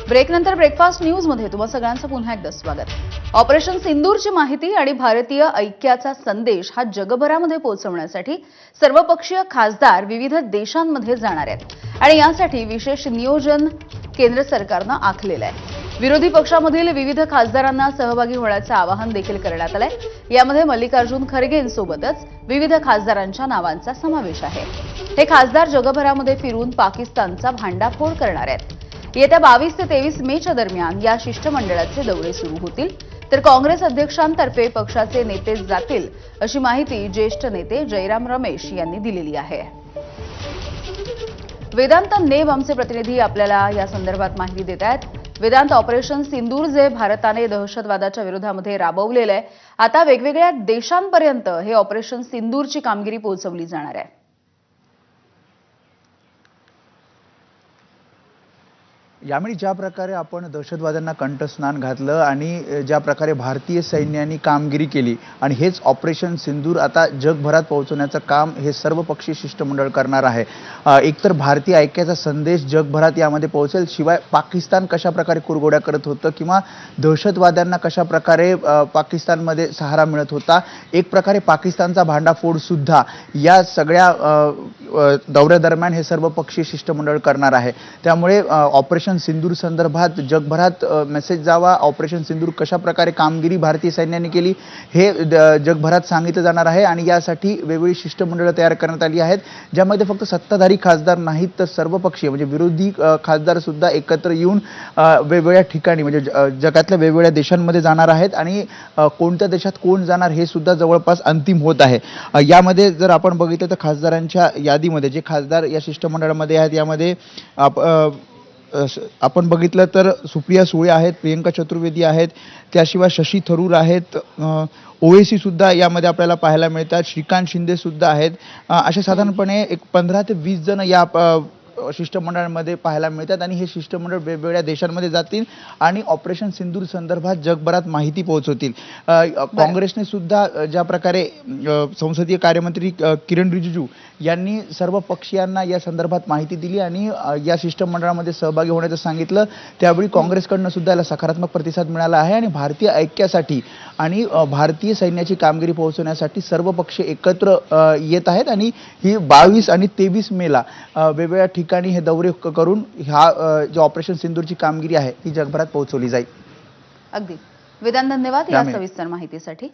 ब्रेकनंतर breakfast न्यूजमध्ये तुम्हा सगळ्यांचं पुन्हा एकदा स्वागत। ऑपरेशन सिंदूरची माहिती आणि भारतीय ऐक्याचा संदेश हा जगभरामध्ये पोहोचवण्यासाठी सर्वपक्षीय खासदार विविध देशांमध्ये जाणार आहेत आणि यासाठी विशेष नियोजन केंद्र सरकारने आखलेलं आहे। विरोधी पक्षामधील विविध खासदारांना सहभागी होण्याचे आवाहन देखील करण्यात आले। यामध्ये मल्लिकार्जुन खरगेंसोबतच विविध खासदारांच्या नावांचा समावेश आहे। हे खासदार जगभरामध्ये फिरून पाकिस्तानचा भांडाफोड करणार आहेत। येत्या 22 ते 23 मेच्या दरम्यान या शिष्टमंडळाचे दौरे सुरू होतील, तर काँग्रेस अध्यक्षांतर्फे पक्षाचे नेते जातील अशी माहिती ज्येष्ठ नेते जयराम रमेश यांनी दिलेली आहे। वेदांत नेब आमचे प्रतिनिधी आपल्याला या संदर्भात माहिती देत आहेत। वेदांत, ऑपरेशन सिंदूर जे भारताने दहशतवादाच्या विरोधामध्ये राबवलेले आहे, आता वेगवेगळ्या देशांपर्यंत हे ऑपरेशन सिंदूरची कामगिरी पोहोचवली जाणार आहे। यामुळे ज्या प्रकारे आपण दहशतवाद्यांना कंठस्नान घातलं आणि ज्या प्रकारे भारतीय सैन्याने कामगिरी केली आणि हेच ऑपरेशन सिंदूर आता जगभरात पोहोचवण्याचं काम हे सर्वपक्षीय शिष्टमंडळ करणार आहे। एकतर भारतीय ऐक्याचा संदेश जगभरात यामध्ये पोहोचेल, शिवाय पाकिस्तान कशा प्रकारे कुरघोड्या करत होतं किंवा दहशतवाद्यांना कशा प्रकारे पाकिस्तानमध्ये सहारा मिळत होता, एक प्रकारे पाकिस्तानचा भांडाफोड सुद्धा या सगळ्या दौऱ्यादरम्यान हे सर्वपक्षीय शिष्टमंडळ करणार आहे। त्यामुळे ऑपरेशन सिंदूर संदर्भात जगभरात मेसेज जावा, ऑपरेशन सिंदूर कशा प्रकारे कामगिरी भारतीय सैन्याने केली हे जगभरात सांगितलं जाणार आहे आणि यासाठी वेगवेगळी शिष्टमंडळ तयार करण्यात आली आहेत, ज्यामध्ये फक्त सत्ताधारी खासदार नाहीत तर सर्वपक्षीय म्हणजे विरोधी खासदार सुद्धा एकत्र येऊन वेगवेगळ्या ठिकाणी म्हणजे जगातल्या वेगवेगळ्या देशांमध्ये जाणार आहेत आणि कोणत्या देशात कोण जाणार हे सुद्धा जवळपास अंतिम होत आहे। यामध्ये जर आपण बघितलं तर खासदारांच्या यादीमध्ये जे खासदार या शिष्टमंडळामध्ये आहेत यामध्ये आपण बघितलं तर सुप्रिया सुळे आहेत, प्रियंका चतुर्वेदी आहेत, त्याशिवाय शशी थरूर आहेत, ओवेसी सुद्धा यामध्ये आपल्याला पाहायला मिळतात, श्रीकांत शिंदे सुद्धा आहेत। अशा साधारणपणे एक 15 ते 20 जण या शिष्टमंडळामध्ये पाहायला मिळतात आणि हे शिष्टमंडळ वेगवेगळ्या देशांमध्ये जातील आणि ऑपरेशन सिंदूर संदर्भात जगभरात माहिती पोहोचवतील। काँग्रेसने सुद्धा ज्या प्रकारे संसदीय कार्यमंत्री किरण रिजिजू यांनी सर्व पक्षीयांना या संदर्भात माहिती दिली आणि या शिष्टमंडळामध्ये सहभागी होण्याचं सांगितलं, त्यावेळी काँग्रेसकडून सुद्धा याला सकारात्मक प्रतिसाद मिळाला आहे आणि भारतीय ऐक्यासाठी आणि भारतीय सैन्याची कामगिरी पोहोचवण्यासाठी सर्व पक्ष एकत्र येत आहेत आणि ही 22 आणि 23 मेला वेगवेगळ्या ठिकाणी हे दौरे करून ह्या जो ऑपरेशन सिंदूरची कामगिरी आहे ती जगभरात पोहोचवली जाईल। अगदी वेदांत, धन्यवाद या सविस्तर माहितीसाठी।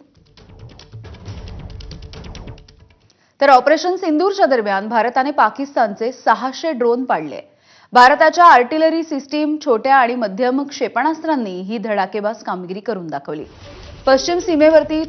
तर ऑपरेशन सिंदूरच्या दरम्यान भारताने पाकिस्तानचे 600 ड्रोन पाडले। भारताच्या आर्टिलरी सिस्टीम, छोट्या आणि मध्यम क्षेपणास्त्रांनी ही धडाकेबाज कामगिरी करून दाखवली। पश्चिम सीमेवरती